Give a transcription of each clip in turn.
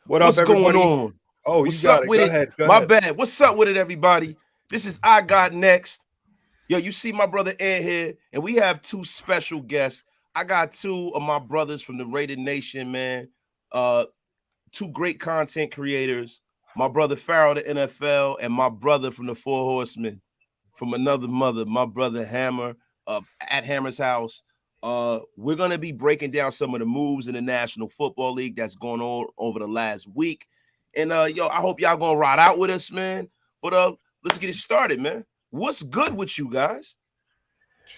What up, What's going everybody? on? Oh, you What's got up it. with Go it? ahead. Go My ahead. bad. What's up with it, everybody? This is I Got Next. Yo, you see my brother Ed here, and we have two special guests. I got two of my brothers from the Raider Nation, man. Uh, Two great content creators. My brother Farrell, the NFL, and my brother from the Four Horsemen, from another mother, my brother Hammer, at Hammer's house. We're gonna be breaking down some of the moves in the National Football League that's going on over the last week. And yo, I hope y'all gonna ride out with us, man. But let's get it started, man. What's good with you guys?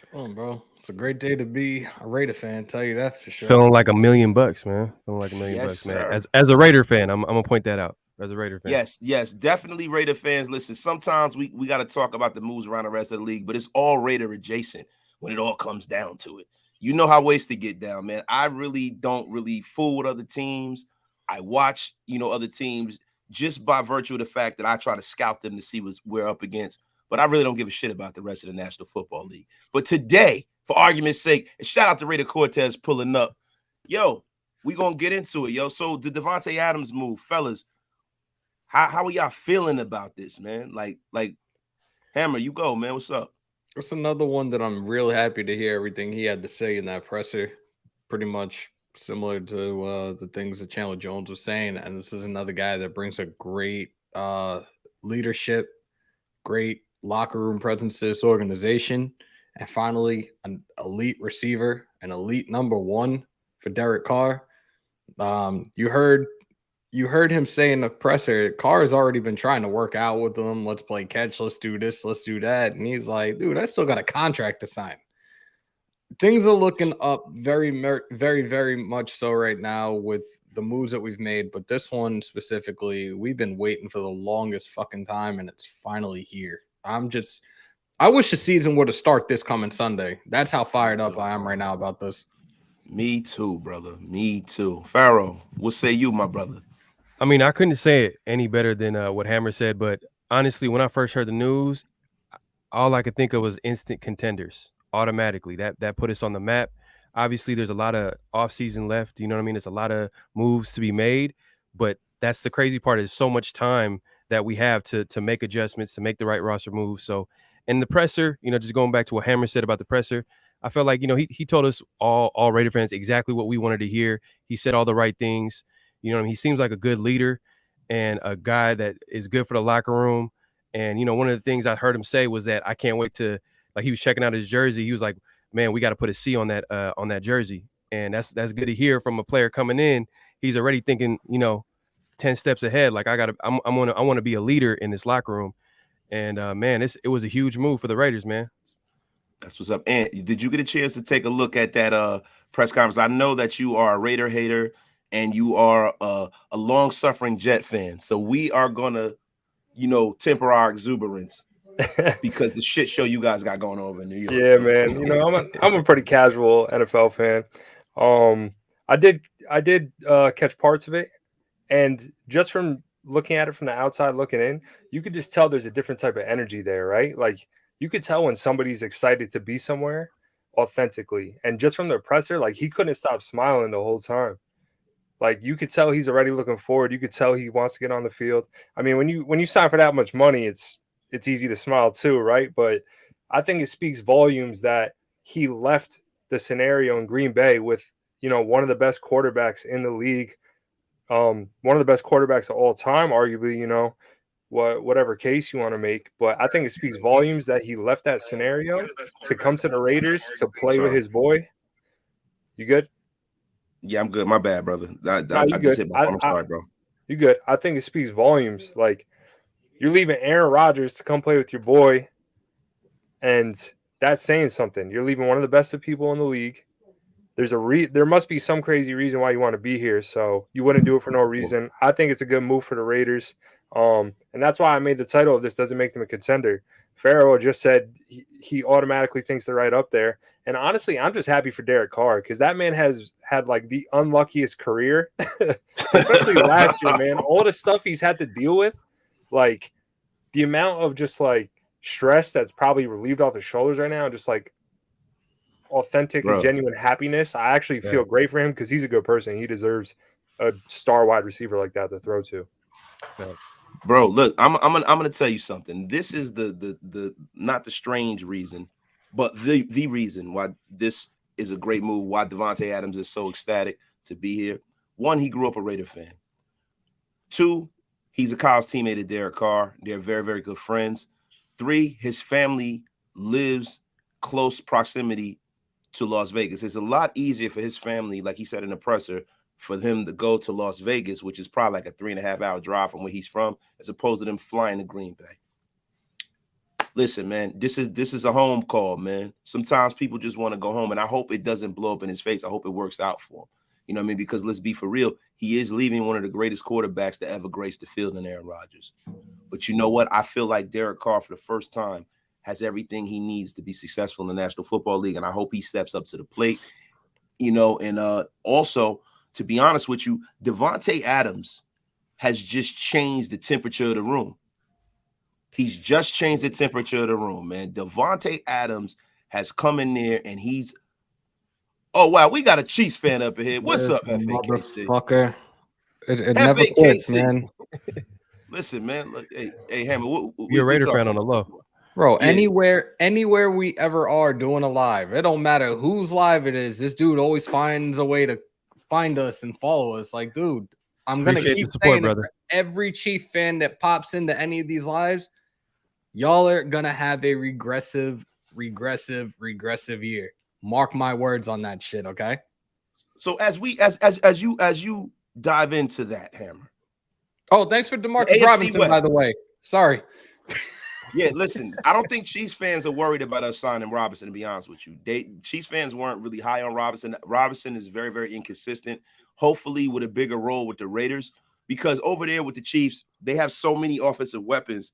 Chilling, bro. It's a great day to be a Raider fan. Tell you that for sure. Feeling like $1,000,000, man. Feeling like a million Yes, bucks, man. sir. As a Raider fan, I'm gonna point that out. As a Raider fan. Yes, definitely Raider fans. Listen, sometimes we got to talk about the moves around the rest of the league, but it's all Raider adjacent when it all comes down to it. You know how wasted get down, man. I really don't really fool with other teams. I watch, other teams just by virtue of the fact that I try to scout them to see what we're up against. But I really don't give a shit about the rest of the National Football League. But today, for argument's sake, and shout out to Raider Cortez pulling up. Yo, we gonna get into it, yo. So the Davante Adams move, fellas. How are y'all feeling about this, man? Like Hammer, you go, man. What's up? It's another one that I'm really happy to hear everything he had to say in that presser. Pretty much similar to the things that Chandler Jones was saying. And this is another guy that brings a great leadership, great locker room presence to this organization. And finally, an elite receiver, an elite number one for Derek Carr. You heard him say in the presser, Carr has already been trying to work out with him. Let's play catch. Let's do this. Let's do that. And he's like, dude, I still got a contract to sign. Things are looking up very, very, very much so right now with the moves that we've made. But this one specifically, we've been waiting for the longest fucking time, and it's finally here. I wish the season would have started this coming Sunday. That's how fired up I am right now about this. Me too, brother. Me too. Pharaoh, what say you, my brother? I mean, I couldn't say it any better than what Hammer said, but honestly, when I first heard the news, all I could think of was instant contenders automatically. That put us on the map. Obviously, there's a lot of offseason left. You know what I mean? There's a lot of moves to be made, but that's the crazy part. Is so much time that we have to make adjustments, to make the right roster moves. So, and the presser, just going back to what Hammer said about the presser, I felt like, he told us all Raider fans exactly what we wanted to hear. He said all the right things. You know what I mean? He seems like a good leader and a guy that is good for the locker room. And, one of the things I heard him say was that I can't wait to, like, he was checking out his jersey. He was like, man, we got to put a C on that jersey. And that's good to hear from a player coming in. He's already thinking, 10 steps ahead. Like, I want to be a leader in this locker room. And man, it was a huge move for the Raiders, man. That's what's up. And did you get a chance to take a look at that press conference? I know that you are a Raider hater and you are a long-suffering Jet fan. So we are gonna, temper our exuberance because the shit show you guys got going on over in New York. Yeah, man. I'm a pretty casual NFL fan. I did catch parts of it, and just from looking at it from the outside looking in, you could just tell there's a different type of energy there, right? Like you could tell when somebody's excited to be somewhere authentically. And just from the presser, like he couldn't stop smiling the whole time. Like you could tell he's already looking forward. You could tell he wants to get on the field. I mean, when you sign for that much money, it's easy to smile too, right? But I think it speaks volumes that he left the scenario in Green Bay with, one of the best quarterbacks in the league, one of the best quarterbacks of all time, arguably, whatever case you want to make. But I think it speaks volumes that he left that scenario to come to the Raiders to play with his boy. You good? Yeah, I'm good. My bad, brother. I good. just hit my phone. I'm sorry, bro. You good. I think it speaks volumes. Like you're leaving Aaron Rodgers to come play with your boy, and that's saying something. You're leaving one of the best of people in the league. There must be some crazy reason why you want to be here. So you wouldn't do it for no reason. I think it's a good move for the Raiders. And that's why I made the title of this doesn't make them a contender. Pharaoh just said he automatically thinks they're right up there. And honestly, I'm just happy for Derek Carr because that man has had like the unluckiest career, especially last year, man. All the stuff he's had to deal with, like the amount of just like stress that's probably relieved off his shoulders right now, just like authentic and genuine happiness. I actually feel great for him because he's a good person. He deserves a star wide receiver like that to throw to. Thanks. Bro, look, I'm gonna tell you something. This is the not the strange reason, but the reason why this is a great move. Why Davante Adams is so ecstatic to be here. One, he grew up a Raider fan. Two, he's a college teammate of Derek Carr. They're very, very good friends. Three, his family lives close proximity to Las Vegas. It's a lot easier for his family, like he said in the presser, for them to go to Las Vegas, which is probably like a 3.5-hour drive from where he's from, as opposed to them flying to Green Bay. Listen, man, this is a home call, man. Sometimes people just want to go home, and I hope it doesn't blow up in his face. I hope it works out for him. You know what I mean? Because let's be for real, he is leaving one of the greatest quarterbacks to ever grace the field in Aaron Rodgers. But you know what? I feel like Derek Carr, for the first time, has everything he needs to be successful in the National Football League, and I hope he steps up to the plate. You know, and also, to be honest with you, Davante Adams has just changed the temperature of the room. He's just changed the temperature of the room, man. Davante Adams has come in there, and he's – oh, wow, we got a Chiefs fan up in here. What's up, FAKC? Motherfucker. It never quits, man. Listen, man. Look, hey, Hammer. You're a Raider fan on the low. Bro, yeah. Anywhere we ever are doing a live, it don't matter whose live it is. This dude always finds a way to find us and follow us. Like, dude, I'm going to keep saying it, brother. Every Chief fan that pops into any of these lives, y'all are going to have a regressive year. Mark my words on that shit, okay? So as you dive into that, Hammer. Oh, thanks for DeMarcus Robinson, West. By the way. Sorry. Yeah, listen, I don't think Chiefs fans are worried about us signing Robinson, to be honest with you. Chiefs fans weren't really high on Robinson. Robinson is very, very inconsistent, hopefully with a bigger role with the Raiders, because over there with the Chiefs, they have so many offensive weapons.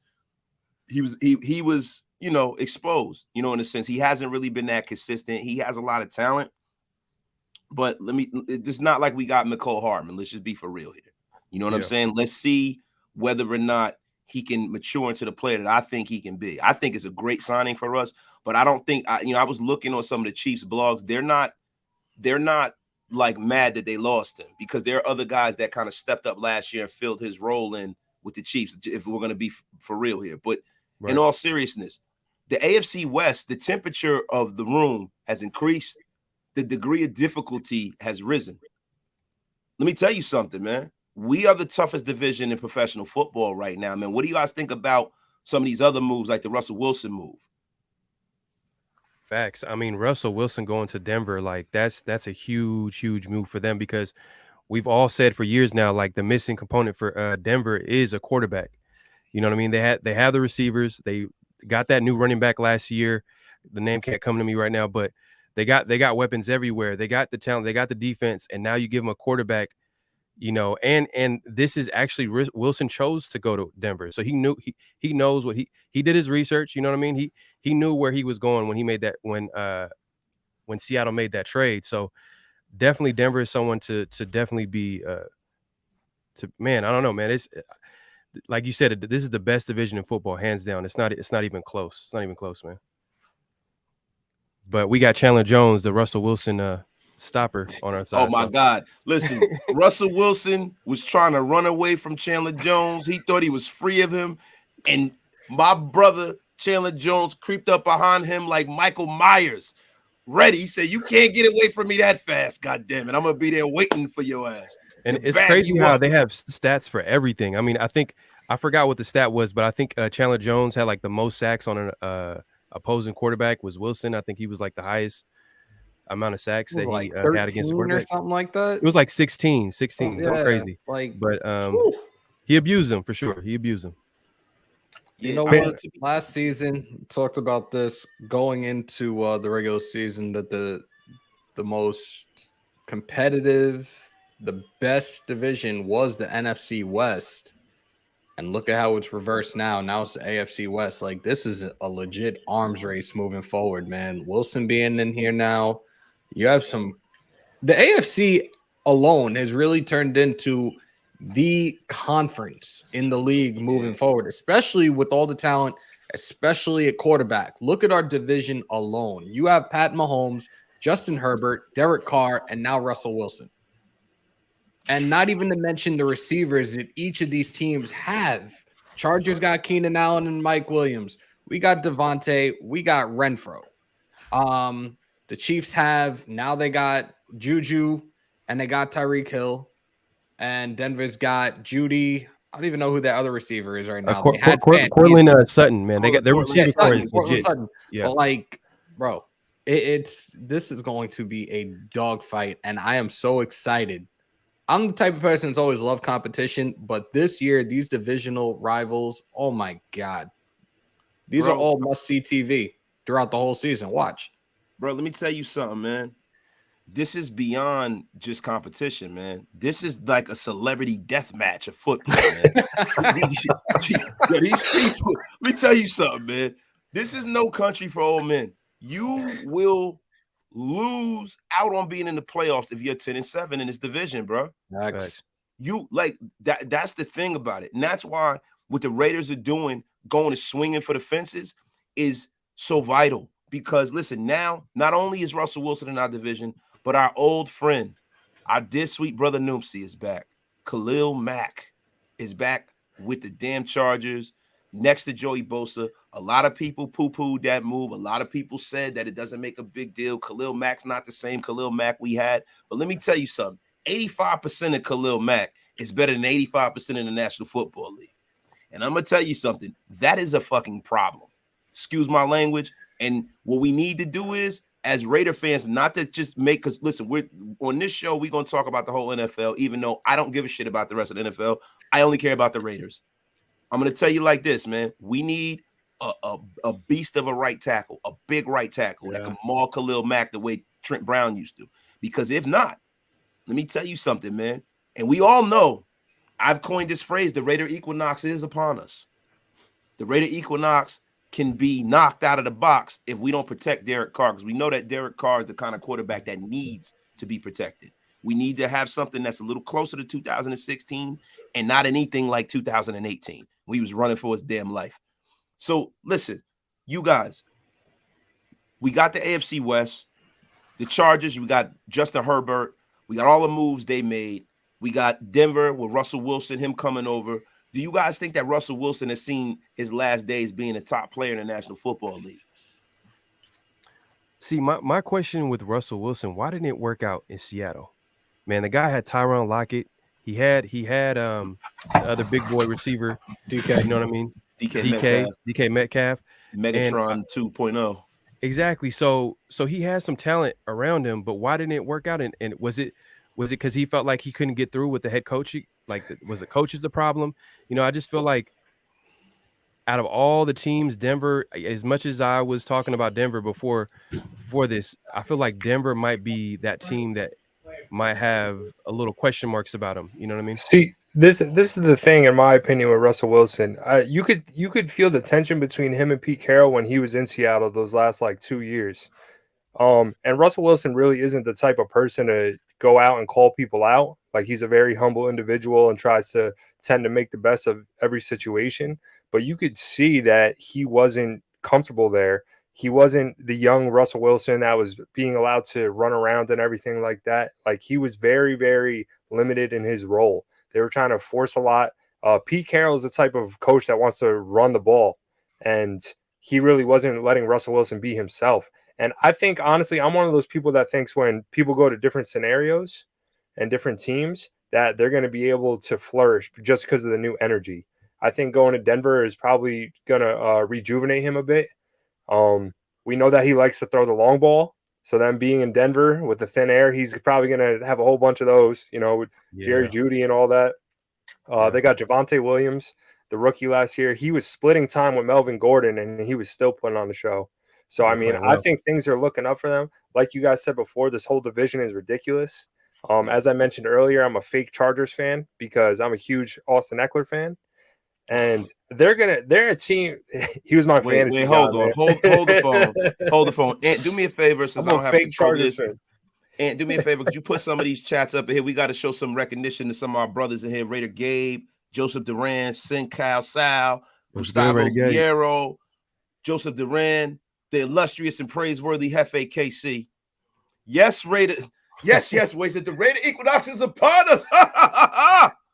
He was you know, exposed, you know, in a sense. He hasn't really been that consistent. He has a lot of talent, but it's not like we got McCole Hardman. Let's just be for real here. You know what I'm saying? Let's see whether or not he can mature into the player that I think he can be. I think it's a great signing for us, but I don't think, I was looking on some of the Chiefs blogs. They're not like mad that they lost him, because there are other guys that kind of stepped up last year and filled his role in with the Chiefs, if we're going to be for real here. But in all seriousness, the AFC West, the temperature of the room has increased. The degree of difficulty has risen. Let me tell you something, man. We are the toughest division in professional football right now, man. What do you guys think about some of these other moves, like the Russell Wilson move? Facts. I mean, Russell Wilson going to Denver, like that's a huge move for them, because we've all said for years now, like the missing component for Denver is a quarterback. You know what I mean? They have the receivers. They got that new running back last year. The name can't come to me right now, but they got weapons everywhere. They got the talent. They got the defense, and now you give them a quarterback. You know, and this is actually Wilson chose to go to Denver, so he knows what he did his research. You know what I mean? He knew where he was going when he made that when Seattle made that trade. So definitely Denver is someone to definitely be man. I don't know, man. It's like you said, this is the best division in football, hands down. It's not even close. It's not even close, man. But we got Chandler Jones, the Russell Wilson stopper on our side. Oh my God. Listen, Russell Wilson was trying to run away from Chandler Jones. He thought he was free of him. And my brother, Chandler Jones, creeped up behind him like Michael Myers. Ready. He said, "You can't get away from me that fast. God damn it. I'm going to be there waiting for your ass." And it's crazy how they have stats for everything. I mean, I forgot what the stat was, but I think Chandler Jones had like the most sacks on an opposing quarterback was Wilson. I think he was like the highest amount of sacks that he had against the quarterback, or something like that. It was like 16, something crazy. But he abused him for sure. He abused him. You know what? Last season talked about this going into the regular season, that the most competitive, the best division was the NFC West. And look at how it's reversed now. Now it's the AFC West. Like, this is a legit arms race moving forward, man. Wilson being in here now. You have the AFC alone has really turned into the conference in the league moving forward, especially with all the talent, especially at quarterback. Look at our division alone. You have Pat Mahomes, Justin Herbert, Derek Carr, and now Russell Wilson. And not even to mention the receivers that each of these teams have. Chargers got Keenan Allen and Mike Williams. We got Davante. We got Renfro. The Chiefs they got Juju and they got Tyreek Hill. And Denver's got Judy. I don't even know who that other receiver is right now. Cortland Sutton, man. Their receiving core is legit. Yeah. But like, bro, this is going to be a dogfight, and I am so excited. I'm the type of person that's always loved competition, but this year, these divisional rivals, oh my God. These are all must-see TV throughout the whole season. Watch. Bro, let me tell you something, man. This is beyond just competition, man. This is like a celebrity death match of football, man. These people, let me tell you something, man. This is no country for old men. You will lose out on being in the playoffs if you're 10-7 in this division, bro. Nice. You like that. That's the thing about it. And that's why what the Raiders are doing, going and swinging for the fences, is so vital. Because listen, now not only is Russell Wilson in our division, but our old friend, our dear sweet brother Noomsy is back. Khalil Mack is back with the damn Chargers next to Joey Bosa. A lot of people poo-pooed that move. A lot of people said that it doesn't make a big deal. Khalil Mack's not the same Khalil Mack we had. But let me tell you something. 85% of Khalil Mack is better than 85% in the National Football League. And I'm going to tell you something. That is a fucking problem. Excuse my language. And what we need to do is, as Raider fans, not to just make, because listen, we're on this show, we're going to talk about the whole NFL, even though I don't give a shit about the rest of the NFL. I only care about the Raiders. I'm going to tell you like this, man. We need a beast of a right tackle, a big right tackle that can maul Khalil Mack the way Trent Brown used to. Because if not, let me tell you something, man. And we all know, I've coined this phrase, the Raider Equinox is upon us. The Raider Equinox can be knocked out of the box if we don't protect Derek Carr, because we know that Derek Carr is the kind of quarterback that needs to be protected. We need to have something that's a little closer to 2016 and not anything like 2018 when he was running for his damn life. So listen, you guys, we got the AFC West, the Chargers, we got Justin Herbert, we got all the moves they made. We got Denver with Russell Wilson, him coming over. Do you guys think that Russell Wilson has seen his last days being a top player in the National Football League? See, my question with Russell Wilson, why didn't it work out in Seattle? Man, the guy had Tyron Lockett. He had the other big boy receiver, DK, you know what I mean? DK Metcalf. Megatron 2.0. Exactly. So he has some talent around him, but why didn't it work out? And was it because he felt like he couldn't get through with the head coach? Was the coaches the problem? You know, I just feel like out of all the teams, Denver, as much as I was talking about Denver before this, I feel like Denver might be that team that might have a little question marks about him. You know what I mean? See, this is the thing, in my opinion, with Russell Wilson. You could feel the tension between him and Pete Carroll when he was in Seattle those last 2 years. And Russell Wilson really isn't the type of person to go out and call people out. Like, he's a very humble individual and tries to tend to make the best of every situation. But you could see that he wasn't comfortable there. He wasn't the young Russell Wilson that was being allowed to run around and everything like that. Like, he was very, very limited in his role. They were trying to force a lot. Pete Carroll is the type of coach that wants to run the ball, and he really wasn't letting Russell Wilson be himself. And I think, honestly, I'm one of those people that thinks when people go to different scenarios and different teams that they're going to be able to flourish just because of the new energy. I think going to Denver is probably going to rejuvenate him a bit. We know that he likes to throw the long ball. So then being in Denver with the thin air, he's probably going to have a whole bunch of those, with Jerry Jeudy and all that. They got Javonte Williams, the rookie last year. He was splitting time with Melvin Gordon, and he was still putting on the show. So, I mean, I think things are looking up for them. Like you guys said before, this whole division is ridiculous. As I mentioned earlier, I'm a fake Chargers fan because I'm a huge Austin Eckler fan. And they're a team. He was my fantasy. Hold the phone. Ant, do me a favor, since I don't have to control this. Ant, do me a favor. Could you put some of these chats up here? We got to show some recognition to some of our brothers in here. Raider Gabe, Joseph Duran, Sin Kyle Sal, Gustavo Guerrero, Joseph Duran, the illustrious and praiseworthy Hefe KC. Yes, Raider. Yes, wasted. The Raider equinox is upon us.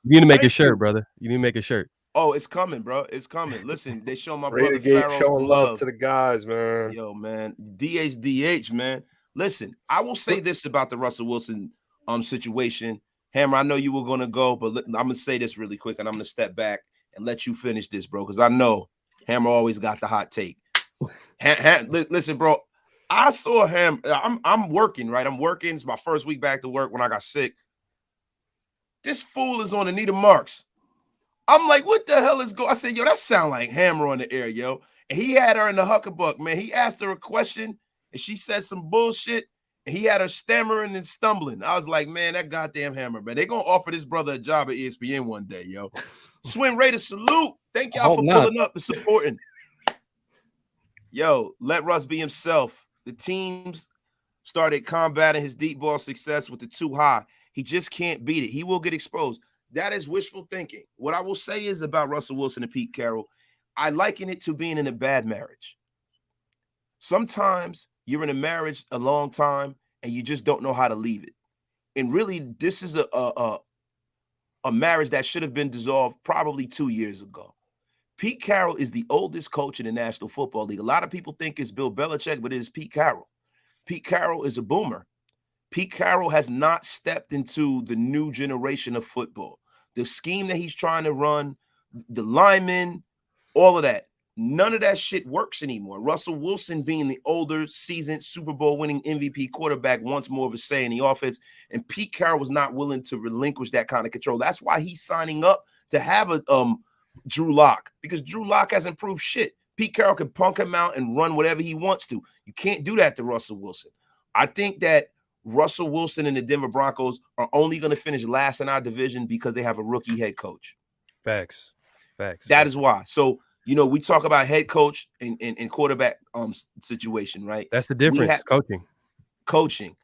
You need to make a shirt, brother. You need to make a shirt. Oh, it's coming, bro. It's coming. Listen, they show my Raider brother Gate Pharaoh showing some love to the guys, man. Yo, man. DH, man. Listen, I will say this about the Russell Wilson situation. Hammer, I know you were going to go, but I'm going to say this really quick, and I'm going to step back and let you finish this, bro, because I know Hammer always got the hot take. Listen, bro, I saw him. I'm working, right? I'm working. It's my first week back to work when I got sick. This fool is on Anita Marks. I'm like, what the hell is going? I said, yo, that sound like Hammer on the air, yo. And he had her in the Huckabuck, man. He asked her a question, and she said some bullshit, and he had her stammering and stumbling. I was like, man, that goddamn Hammer, man. They're going to offer this brother a job at ESPN one day, yo. Swin Raiders, salute. Thank y'all for pulling up and supporting. Yo, let Russ be himself. The teams started combating his deep ball success with the too high. He just can't beat it. He will get exposed. That is wishful thinking. What I will say is about Russell Wilson and Pete Carroll, I liken it to being in a bad marriage. Sometimes you're in a marriage a long time and you just don't know how to leave it. And really, this is a marriage that should have been dissolved probably 2 years ago. Pete Carroll is the oldest coach in the National Football League. A lot of people think it's Bill Belichick, but it is Pete Carroll. Pete Carroll is a boomer. Pete Carroll has not stepped into the new generation of football. The scheme that he's trying to run, the linemen, all of that, none of that shit works anymore. Russell Wilson being the older, seasoned, Super Bowl winning MVP quarterback wants more of a say in the offense, and Pete Carroll was not willing to relinquish that kind of control. That's why he's signing up to have a Drew Lock, because Drew Lock hasn't proved shit. Pete Carroll can punk him out and run whatever he wants to. You can't do that to Russell Wilson. I think that Russell Wilson and the Denver Broncos are only going to finish last in our division because they have a rookie head coach. Facts. That is why. So, you know, we talk about head coach and quarterback situation, right? That's the difference. Coaching.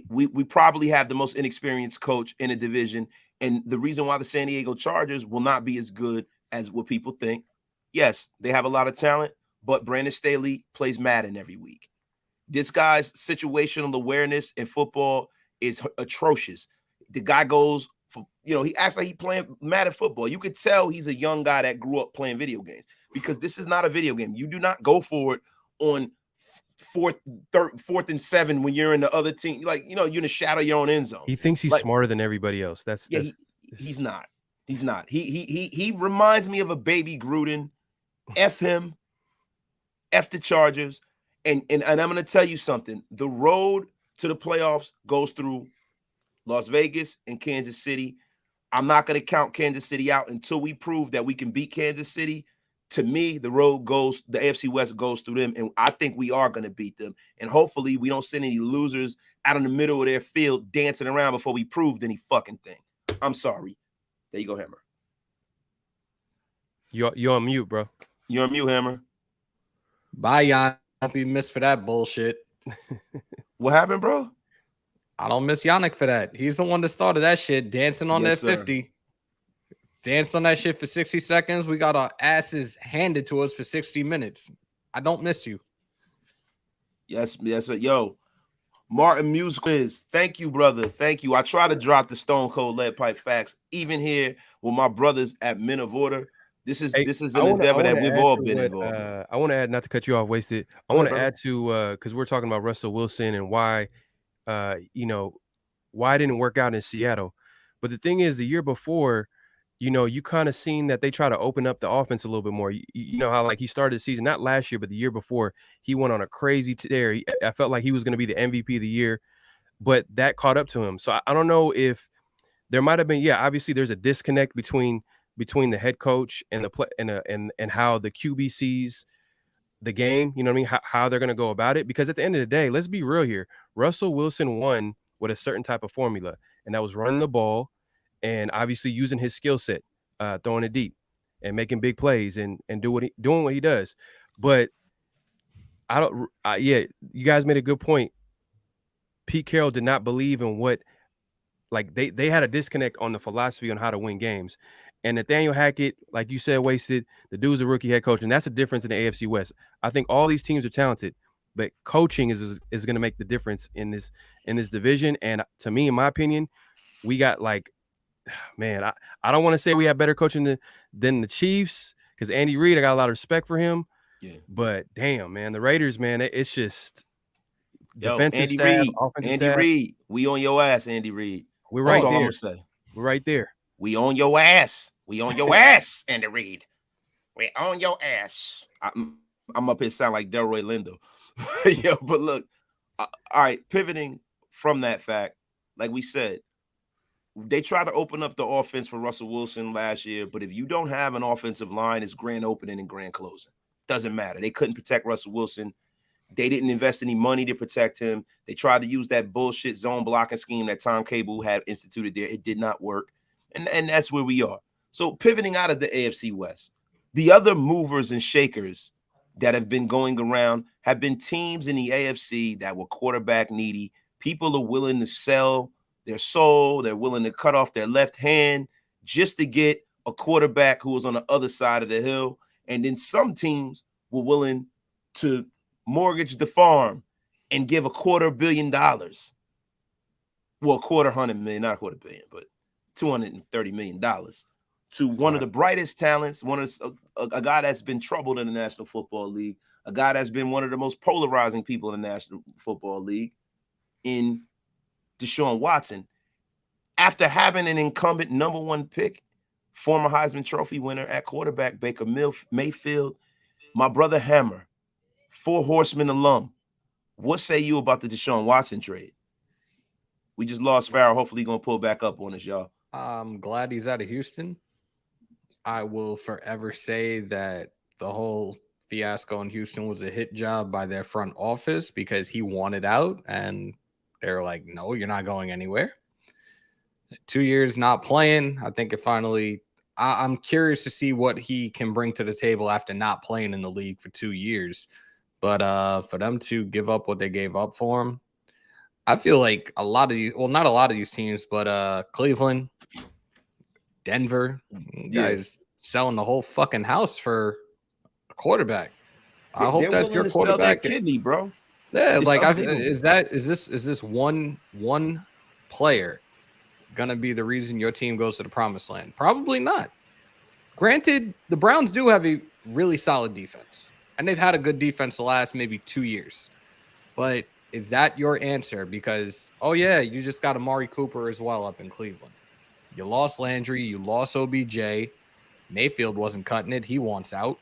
We probably have the most inexperienced coach in a division. And the reason why the San Diego Chargers will not be as good as what people think. Yes, they have a lot of talent, but Brandon Staley plays Madden every week. This guy's situational awareness in football is atrocious. The guy goes for, he acts like he's playing Madden football. You could tell he's a young guy that grew up playing video games, because this is not a video game. You do not go for it on fourth and 7 when you're in the other team. Like, you're in the shadow of your own end zone. He thinks he's smarter than everybody else. He's not. He's not. He reminds me of a baby Gruden. F him. F the Chargers. And I'm going to tell you something. The road to the playoffs goes through Las Vegas and Kansas City. I'm not going to count Kansas City out until we prove that we can beat Kansas City. To me, the AFC West goes through them, and I think we are going to beat them. And hopefully we don't send any losers out in the middle of their field dancing around before we proved any fucking thing. I'm sorry. There you go, Hammer. You're on mute, bro. You're on mute, Hammer. Bye, Jan. Don't be missed for that bullshit. What happened, bro? I don't miss Yannick for that. He's the one that started that shit, dancing on that 50. Danced on that shit for 60 seconds. We got our asses handed to us for 60 minutes. I don't miss you. Yes, sir. Yo, Martin Muse Quiz. Thank you, brother. Thank you. I try to drop the Stone Cold Lead Pipe facts, even here with my brothers at Men of Order. This is an endeavor that we've all been involved in. I want to add, not to cut you off, Wasted. I want to add to, because we're talking about Russell Wilson and why it didn't work out in Seattle. But the thing is, the year before, you kind of seen that they try to open up the offense a little bit more. You know how, like, he started the season, not last year, but the year before, he went on a crazy tear. I felt like he was going to be the MVP of the year, but that caught up to him. So I don't know if there might have been, obviously there's a disconnect between the head coach and the play and how the QB sees the game, you know what I mean? How they're going to go about it. Because at the end of the day, let's be real here. Russell Wilson won with a certain type of formula, and that was running the ball and obviously using his skill set, throwing it deep and making big plays and doing what he does. But you guys made a good point. Pete Carroll did not believe in what, like, they had a disconnect on the philosophy on how to win games. And Nathaniel Hackett, like you said, Wasted, the dude's a rookie head coach, and that's the difference in the AFC West. I think all these teams are talented, but coaching is going to make the difference in this division. And to me, in my opinion, we got like, man, I don't want to say we have better coaching than the Chiefs, because Andy Reid, I got a lot of respect for him. Yeah. But damn, man, the Raiders, man, it's just defensive Andy staff, Reid, offensive Andy staff. Reid, we on your ass, Andy Reid. We're right That's all there. I'm gonna say. We're right there. We on your ass. We on your ass, Andy Reid. We on your ass. I'm up here sound like Delroy Lindo. Yo, but look, all right, pivoting from that fact, like we said, they tried to open up the offense for Russell Wilson last year, but if you don't have an offensive line, it's grand opening and grand closing. Doesn't matter. They couldn't protect Russell Wilson. They didn't invest any money to protect him. They tried to use that bullshit zone blocking scheme that Tom Cable had instituted there. It did not work. And that's where we are. So pivoting out of the AFC West, the other movers and shakers that have been going around have been teams in the AFC that were quarterback needy. People are willing to sell their soul. They're willing to cut off their left hand just to get a quarterback who was on the other side of the hill. And then some teams were willing to mortgage the farm and give $250 million. Well, $250 million, not $250 million, but $230 million to one of the brightest talents, a guy that's been troubled in the National Football League, a guy that's been one of the most polarizing people in the National Football League, in Deshaun Watson. After having an incumbent number one pick, former Heisman Trophy winner at quarterback Baker Mayfield, my brother Hammer, Four Horsemen alum, what say you about the Deshaun Watson trade? We just lost Farrell. Hopefully he's going to pull back up on us, y'all. I'm glad he's out of Houston. I will forever say that the whole fiasco in Houston was a hit job by their front office because he wanted out and they're like, no, you're not going anywhere. 2 years not playing. I think it finally, I'm curious to see what he can bring to the table after not playing in the league for 2 years. But for them to give up what they gave up for him, I feel like a lot of these, well, not a lot of these teams, but Cleveland, Denver, guys selling the whole fucking house for a quarterback. I hope that's your quarterback. Kidney, bro. Yeah, it's like is this one player gonna be the reason your team goes to the promised land? Probably not. Granted, the Browns do have a really solid defense, and they've had a good defense the last maybe 2 years. But is that your answer? Because you just got Amari Cooper as well up in Cleveland. You lost Landry, you lost OBJ. Mayfield wasn't cutting it. He wants out.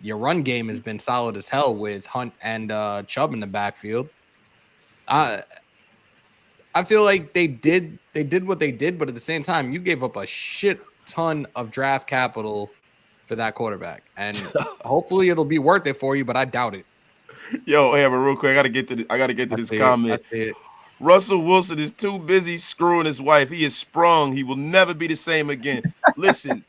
Your run game has been solid as hell with Hunt and Chubb in the backfield. I feel like they did what they did, but at the same time, you gave up a shit ton of draft capital for that quarterback, and hopefully it'll be worth it for you. But I doubt it. Yo, Amber, real quick, I gotta get to this comment. Russell Wilson is too busy screwing his wife. He is sprung. He will never be the same again. Listen,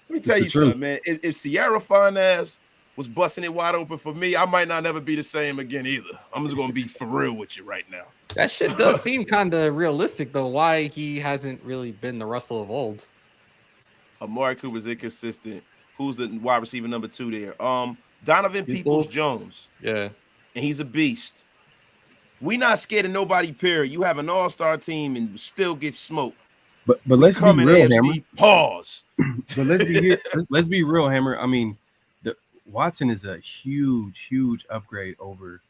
let me tell you something, man. If Sierra Fine-Ass was busting it wide open for me, I might not never be the same again either. I'm just going to be for real with you right now. That shit does seem kind of realistic, though, why he hasn't really been the Russell of old. Amari Cooper's inconsistent. Who's the wide receiver number 2 there? Donovan Peoples-Jones. Yeah. And he's a beast. We not scared of nobody, period. You have an all-star team and still get smoked. But let's be real, Hammer. Pause. But let's be real, Hammer. I mean, Watson is a huge upgrade over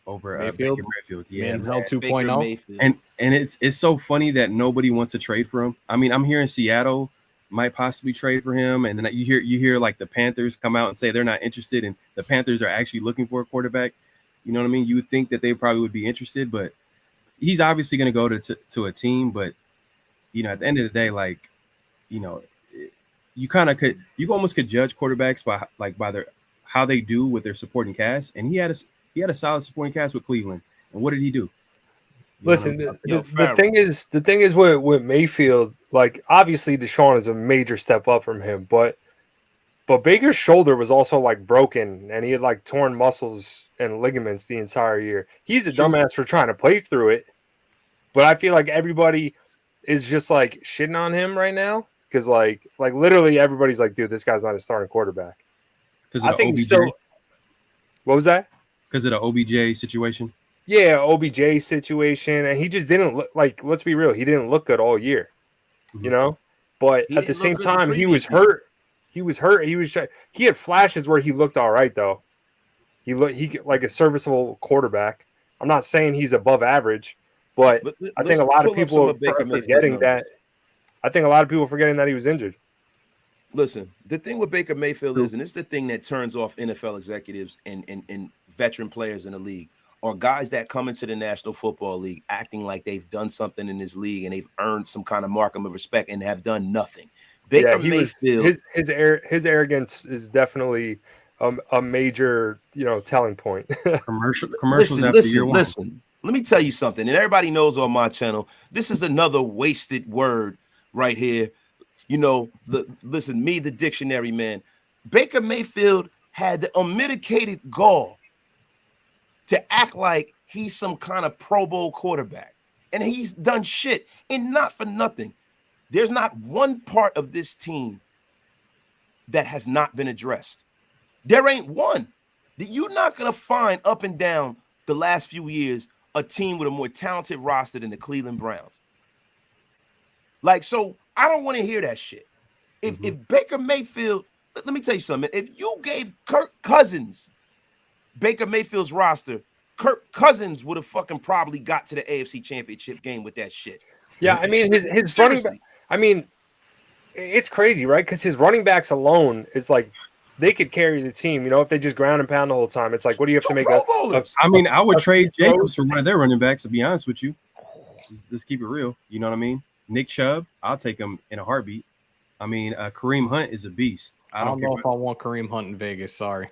Mayfield. Baker Mayfield. Yeah, 2.0. And it's so funny that nobody wants to trade for him. I mean, I'm hearing Seattle might possibly trade for him, and then you hear like the Panthers come out and say they're not interested, and the Panthers are actually looking for a quarterback. You know what I mean? You would think that they probably would be interested, but he's obviously going to go to a team. But at the end of the day, like, you almost could judge quarterbacks by their how they do with their supporting cast. And he had a solid supporting cast with Cleveland. And what did he do? Listen, the thing is with Mayfield, like, obviously Deshaun is a major step up from him, but Baker's shoulder was also like broken, and he had like torn muscles and ligaments the entire year. He's a dumbass for trying to play through it, but I feel like everybody is just like shitting on him right now because like literally everybody's like, dude, this guy's not a starting quarterback. Because I think so. What was that? because of the OBJ situation. Yeah, OBJ situation, and he just didn't look like. Let's be real, he didn't look good all year, you know. But He at the didn't look same good the time, he previous was year. hurt. He was hurt. He had flashes where he looked all right, though. He like a serviceable quarterback. I'm not saying he's above average, but I think a lot of people are forgetting that. I think a lot of people are forgetting that he was injured. Listen, the thing with Baker Mayfield is, and it's the thing that turns off NFL executives and veteran players in the league, are guys that come into the National Football League acting like they've done something in this league and they've earned some kind of mark of respect and have done nothing. Baker Mayfield, his arrogance is definitely a major, telling point. Commercials after year one. Listen. Let me tell you something, and everybody knows on my channel, this is another wasted word right here. Listen, me, the dictionary man. Baker Mayfield had the unmitigated gall to act like he's some kind of Pro Bowl quarterback, and he's done shit. And not for nothing, there's not one part of this team that has not been addressed. There ain't one. You're not gonna find up and down the last few years a team with a more talented roster than the Cleveland Browns. Like, so I don't want to hear that shit. If Baker Mayfield, let me tell you something. If you gave Kirk Cousins Baker Mayfield's roster, Kirk Cousins would have fucking probably got to the AFC Championship game with that shit. Yeah, I mean his running back. I mean, it's crazy, right? Because his running backs alone is like they could carry the team. If they just ground and pound the whole time. It's like, what do you have to make? I would trade Jacobs for one of their running backs. To be honest with you, let's keep it real. You know what I mean? Nick Chubb, I'll take him in a heartbeat. I mean, Kareem Hunt is a beast. I don't know if I want Kareem Hunt in Vegas. Sorry.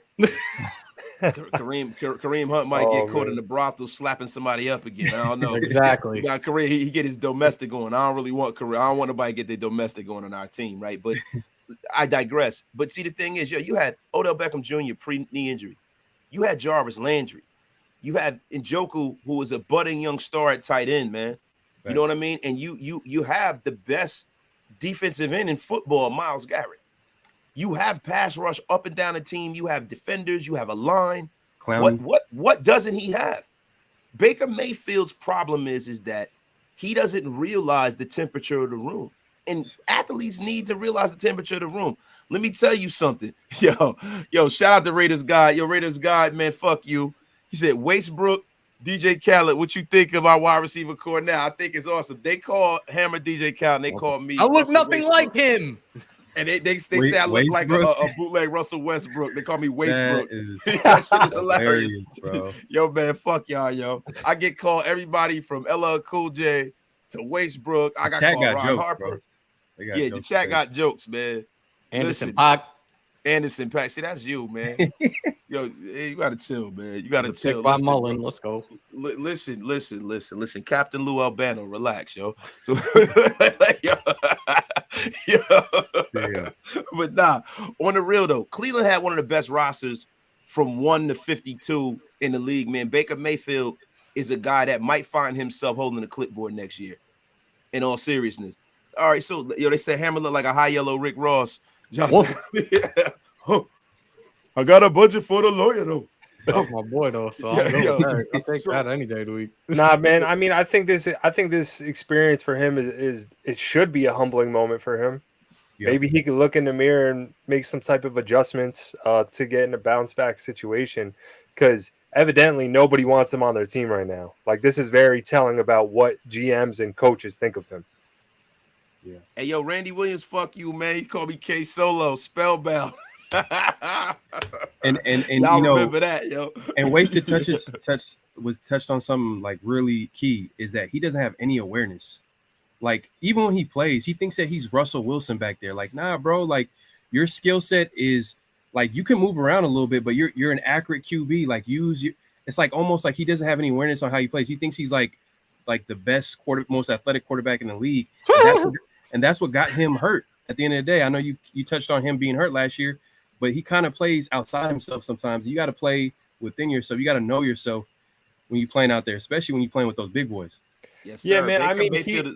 Kareem Hunt might get caught in the brothel slapping somebody up again. I don't know. Exactly. Kareem, he get his domestic going. I don't really want Kareem. I don't want nobody to get their domestic going on our team, right? But I digress. But see, the thing is, you had Odell Beckham Jr. pre-knee injury. You had Jarvis Landry. You had Njoku, who was a budding young star at tight end, man. You know what I mean? And you have the best defensive end in football, Myles Garrett. You have pass rush up and down the team. You have defenders. You have a line. What doesn't he have? Baker Mayfield's problem is that he doesn't realize the temperature of the room. And athletes need to realize the temperature of the room. Let me tell you something. Yo, shout out to Raiders guy. Yo, Raiders guy, man, fuck you. He said, Westbrook, DJ Khaled, what you think of our wide receiver core now? I think it's awesome. They call Hammer DJ Khaled, and they call me. I look nothing like him. And they say I look like a bootleg Russell Westbrook. They call me Westbrook. That shit is hilarious, bro. Yo, man, fuck y'all, yo. I get called everybody from LL Cool J to Westbrook. I got called Ron Harper. Yeah, the chat got jokes, man. Anderson Paak. Anderson Paak. See, that's you, man. Yo, you gotta chill, man. You gotta chill. By Mullen. Let's go. Listen. Captain Lou Albano, relax, yo. So, But nah, on the real though, Cleveland had one of the best rosters from 1 to 52 in the league, man. Baker Mayfield is a guy that might find himself holding the clipboard next year. In all seriousness. All right, so they say Hammer look like a high yellow Rick Ross. I got a budget for the lawyer though. That's my boy though, so I'll take that any day of the week. Nah, man. I mean, I think this experience for him is it should be a humbling moment for him. Yep. Maybe he could look in the mirror and make some type of adjustments to get in a bounce back situation, because evidently nobody wants him on their team right now. Like, this is very telling about what GMs and coaches think of him. Yeah. Hey, yo, Randy Williams, fuck you, man. He called me K Solo, spellbound. and y'all remember that, yo. And Wasted was touched on something like really key, is that he doesn't have any awareness. Like, even when he plays, he thinks that he's Russell Wilson back there. Like, nah, bro. Like, your skill set is like, you can move around a little bit, but you're an accurate QB. Like, it's like almost like he doesn't have any awareness on how he plays. He thinks he's like the best most athletic quarterback in the league. And that's what got him hurt at the end of the day. I know you touched on him being hurt last year, but he kind of plays outside himself sometimes. You got to play within yourself. You got to know yourself when you're playing out there, especially when you're playing with those big boys. Yes, sir. Yeah, man. I Baker mean, Mayfield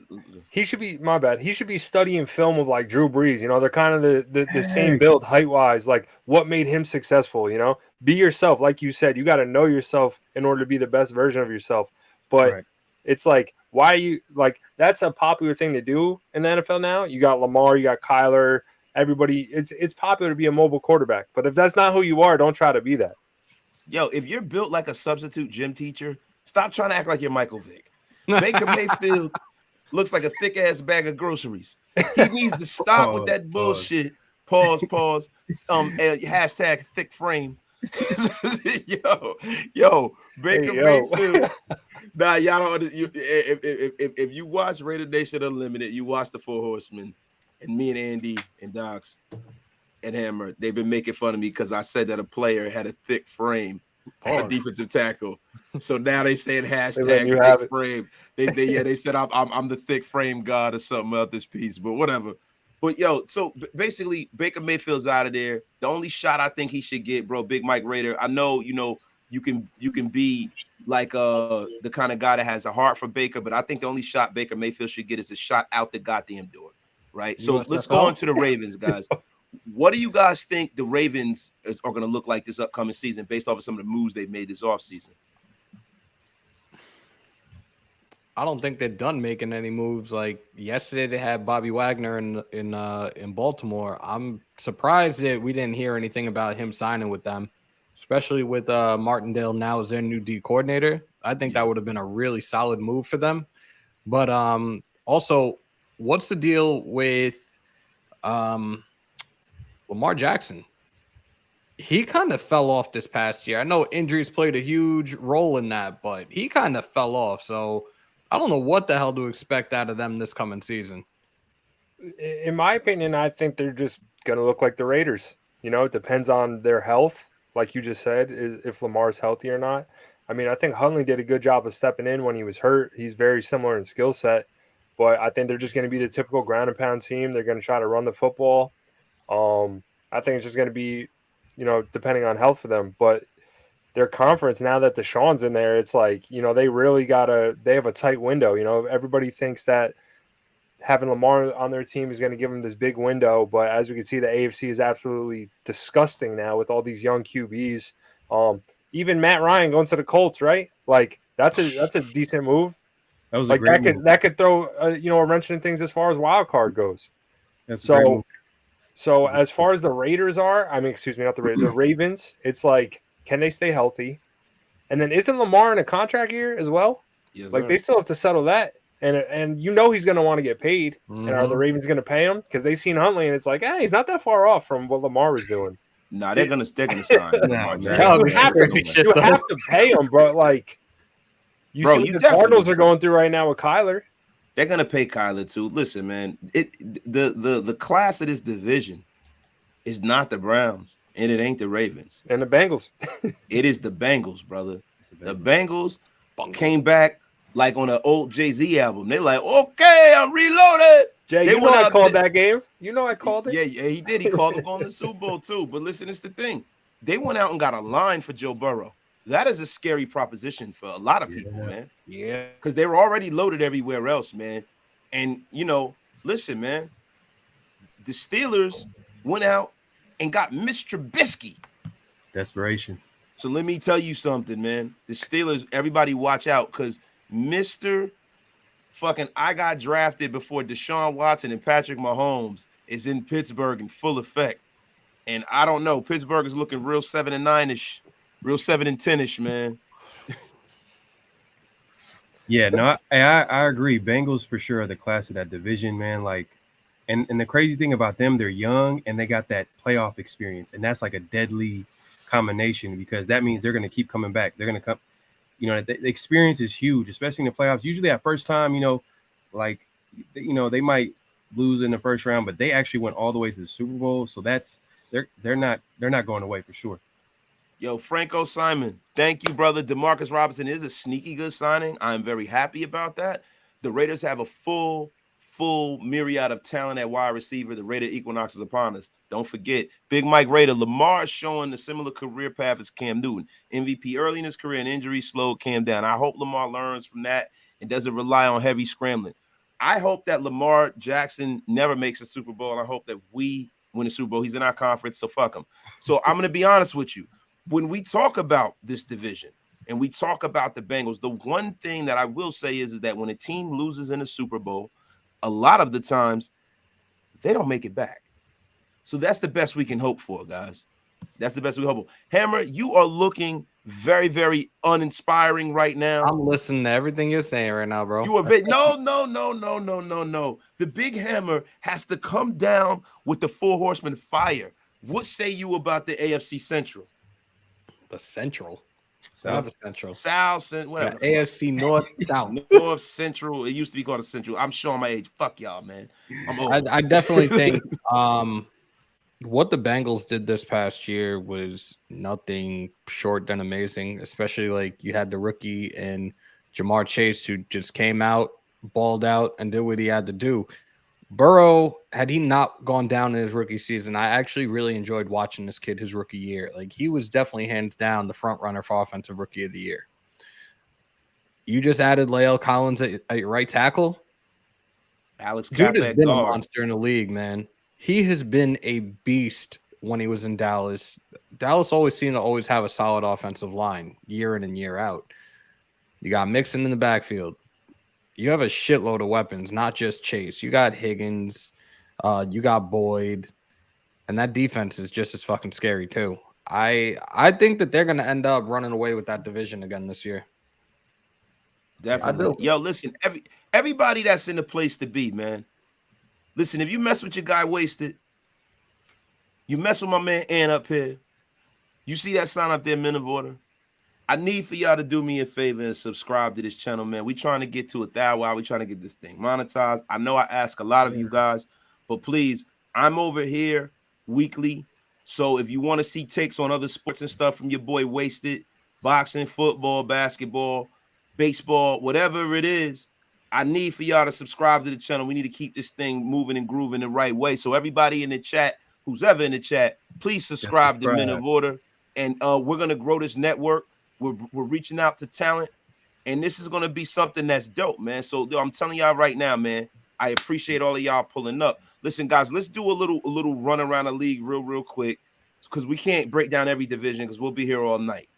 he should be, my bad. He should be studying film of like Drew Brees. You know, they're kind of the same Yes. build height wise. Like what made him successful. You know, be yourself. Like you said, you got to know yourself in order to be the best version of yourself. But Right. it's like, why are you like? That's a popular thing to do in the NFL now. You got Lamar, you got Kyler. Everybody, it's popular to be a mobile quarterback. But if that's not who you are, don't try to be that. Yo, if you're built like a substitute gym teacher, stop trying to act like you're Michael Vick. Baker Mayfield looks like a thick ass bag of groceries. He needs to stop with that bullshit. Pause. Hashtag thick frame. yo, Baker Mayfield. Nah, y'all don't. If you watch Raider Nation Unlimited, you watch the Four Horsemen, and me and Andy and Docs and Hammer, they've been making fun of me because I said that a player had a thick frame, a defensive tackle. So now they saying hashtag thick frame. They said I'm the thick frame god or something about this piece, but whatever. But yo, so basically Baker Mayfield's out of there. The only shot I think he should get, bro, Big Mike Raider. I know you can be like the kind of guy that has a heart for Baker, but I think the only shot Baker Mayfield should get is a shot out the goddamn door. Right. So let's go on to the Ravens, guys. What do you guys think the Ravens are going to look like this upcoming season based off of some of the moves they've made this offseason? I don't think they're done making any moves. Like yesterday, they had Bobby Wagner in Baltimore. I'm surprised that we didn't hear anything about him signing with them, especially with Martindale now as their new D coordinator. I think that would have been a really solid move for them. But also, what's the deal with Lamar Jackson? He kind of fell off this past year. I know injuries played a huge role in that, but he kind of fell off. So I don't know what the hell to expect out of them this coming season. In my opinion, I think they're just going to look like the Raiders. You know, it depends on their health. Like you just said, if Lamar's healthy or not. I mean, I think Huntley did a good job of stepping in when he was hurt. He's very similar in skill set, but I think they're just going to be the typical ground and pound team. They're going to try to run the football. I think it's just going to be, depending on health for them. But their conference, now that Deshaun's in there, it's like, they really they have a tight window. Everybody thinks that having Lamar on their team is going to give them this big window. But as we can see, the AFC is absolutely disgusting now with all these young QBs. Even Matt Ryan going to the Colts, right? Like that's a decent move. That was a great move. That could throw a wrench in things as far as wild card goes. So as far as the Raiders are, not the Raiders, the Ravens, it's like, can they stay healthy? And then isn't Lamar in a contract year as well? Yes, like they still have to settle that. And he's going to want to get paid. Mm-hmm. And are the Ravens going to pay him? Because they seen Huntley and it's like, he's not that far off from what Lamar was doing. No, they're gonna sign. You have to pay him, but like, see what the Cardinals are going through right now with Kyler. They're gonna pay Kyler too. Listen, man, the class of this division is not the Browns, and it ain't the Ravens and the Bengals. It is the Bengals, brother. The Bengals came back like on an old Jay-Z album. They're like, okay, I'm reloaded. Jay, I called that game. I called it. Yeah, he did. He called him going to the Super Bowl too. But listen, it's the thing. They went out and got a line for Joe Burrow. That is a scary proposition for a lot of people, man. Yeah. Because they were already loaded everywhere else, man. And, listen, man. The Steelers went out and got Mr. Trubisky. Desperation. So let me tell you something, man. The Steelers, everybody watch out because Mr. I got drafted before Deshaun Watson and Patrick Mahomes is in Pittsburgh in full effect. And I don't know. Pittsburgh is looking real 7-9-ish, real 7-10-ish, man. Yeah, no, I agree. Bengals for sure are the class of that division, man. Like, and the crazy thing about them, they're young and they got that playoff experience. And that's like a deadly combination because that means they're going to keep coming back. They're going to come. The experience is huge, especially in the playoffs. Usually at first time, they might lose in the first round, but they actually went all the way to the Super Bowl. So they're not going away for sure. Yo, Franco Simon, thank you, brother. DeMarcus Robinson is a sneaky good signing. I'm very happy about that. The Raiders have a full myriad of talent at wide receiver. The Raider equinox is upon us. Don't forget, Big Mike Raider, Lamar is showing a similar career path as Cam Newton. MVP early in his career and injuries slowed Cam down. I hope Lamar learns from that and doesn't rely on heavy scrambling. I hope that Lamar Jackson never makes a Super Bowl, and I hope that we win a Super Bowl. He's in our conference, so fuck him. So I'm going to be honest with you. When we talk about this division and we talk about the Bengals, the one thing that I will say is that when a team loses in a Super Bowl, a lot of the times they don't make it back. So that's the best we can hope for, guys. That's the best we hope for. Hammer, you are looking very, very uninspiring right now. I'm listening to everything you're saying right now, bro. You are no. The big Hammer has to come down with the 4 horsemen fire. What say you about the AFC Central? The Central. South. Central. South, whatever. Yeah, AFC North, South. North, Central. It used to be called a Central. I'm showing my age. Fuck y'all, man. I'm old. I definitely think what the Bengals did this past year was nothing short than amazing, especially like you had the rookie and Jamar Chase who just came out, balled out, and did what he had to do. Burrow, had he not gone down in his rookie season, I actually really enjoyed watching this kid his rookie year. Like, he was definitely hands down the front runner for offensive rookie of the year. You just added Lael Collins at your right tackle. Alex Dude has been a guard. monster in the league, man. He has been a beast when he was in Dallas. Dallas always seemed to always have a solid offensive line year in and year out. You got Mixon in the backfield. You have a shitload of weapons, not just Chase. You got Higgins, you got Boyd, and that defense is just as fucking scary too. I think that they're going to end up running away with that division again this year. Definitely. Yo, listen, everybody that's in the place to be, man. Listen, if you mess with your guy Wasted, you mess with my man Ann up here, you see that sign up there, Men of Order. I need for y'all to do me a favor and subscribe to this channel, man. We trying to get to 1,000. We trying to get this thing monetized. I know I ask a lot of you guys, but please, I'm over here weekly. So if you want to see takes on other sports and stuff from your boy Wasted, boxing, football, basketball, baseball, whatever it is, I need for y'all to subscribe to the channel. We need to keep this thing moving and grooving the right way. So everybody in the chat, who's ever in the chat, please subscribe to Men of Order. And we're going to grow this network. We're reaching out to talent. And this is going to be something that's dope, man. So I'm telling y'all right now, man, I appreciate all of y'all pulling up. Listen, guys, let's do a little run around the league real quick, because we can't break down every division because we'll be here all night.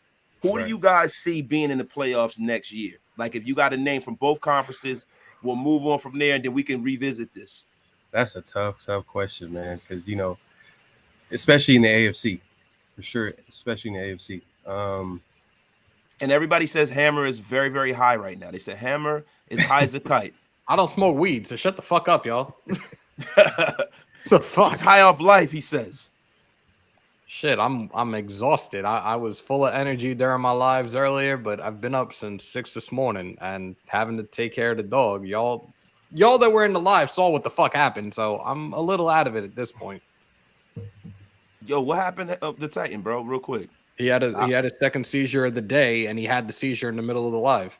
Who do you guys see being in the playoffs next year? Like, if you got a name from both conferences, we'll move on from there, and then we can revisit this. That's a tough question, man, because, you know, especially in the AFC, for sure, especially in the AFC. And everybody says Hammer is very, very high right now. They said Hammer is high as a kite. I don't smoke weed, so shut the fuck up, y'all. The fuck? He's high off life, he says. Shit, I'm exhausted. I was full of energy during my lives earlier, but I've been up since 6 this morning and having to take care of the dog. Y'all that were in the live saw what the fuck happened, so I'm a little out of it at this point. Yo, what happened to the Titan, bro? Real quick. He had a second seizure of the day, and he had the seizure in the middle of the live.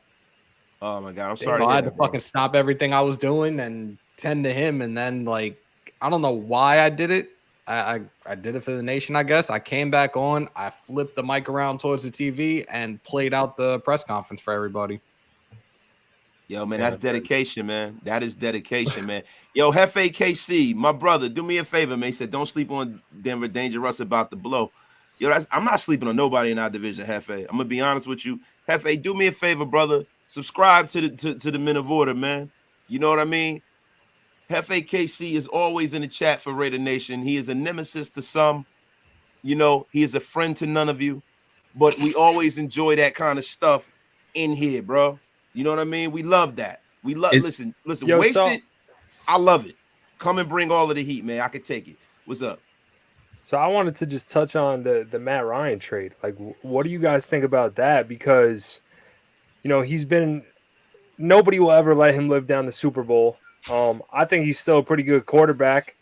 Oh my god, I'm sorry. I had to fucking stop everything I was doing and tend to him, and then like I don't know why I did it. I did it for the nation, I guess. I came back on, I flipped the mic around towards the TV and played out the press conference for everybody. Yo, man, that's dedication, man. That is dedication, man. Yo, Hefe KC, my brother, do me a favor, man. He said, don't sleep on Denver Dangerous about the blow. Yo, I'm not sleeping on nobody in our division, Hefe. I'm gonna be honest with you. Hefe, do me a favor, brother. Subscribe to the Men of Order, man. You know what I mean? Hefe KC is always in the chat for Raider Nation. He is a nemesis to some. You know, he is a friend to none of you. But we always enjoy that kind of stuff in here, bro. You know what I mean? We love that. We love listen, Yo, Wasted. I love it. Come and bring all of the heat, man. I can take it. What's up? So I wanted to just touch on the Matt Ryan trade. Like, what do you guys think about that? Because, you know, nobody will ever let him live down the Super Bowl. I think he's still a pretty good quarterback.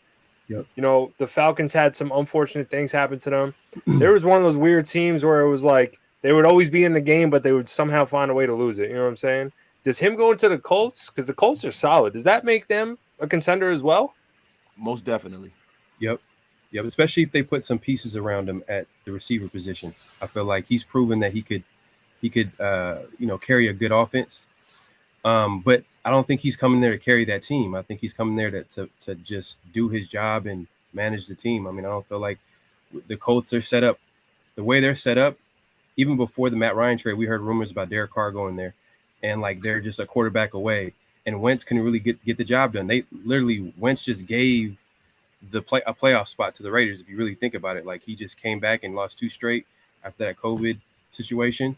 Yep. You know, the Falcons had some unfortunate things happen to them. There was one of those weird teams where it was like they would always be in the game, but they would somehow find a way to lose it. You know what I'm saying? Does him going to the Colts, because the Colts are solid, does that make them a contender as well? Most definitely. Yep, especially if they put some pieces around him at the receiver position. I feel like he's proven that he could carry a good offense. But I don't think he's coming there to carry that team. I think he's coming there to just do his job and manage the team. I mean, I don't feel like the Colts are set up the way they're set up. Even before the Matt Ryan trade, we heard rumors about Derek Carr going there, and like they're just a quarterback away. And Wentz can really get the job done. They literally Wentz just gave a playoff spot to the Raiders. If you really think about it, like he just came back and lost 2 straight after that COVID situation.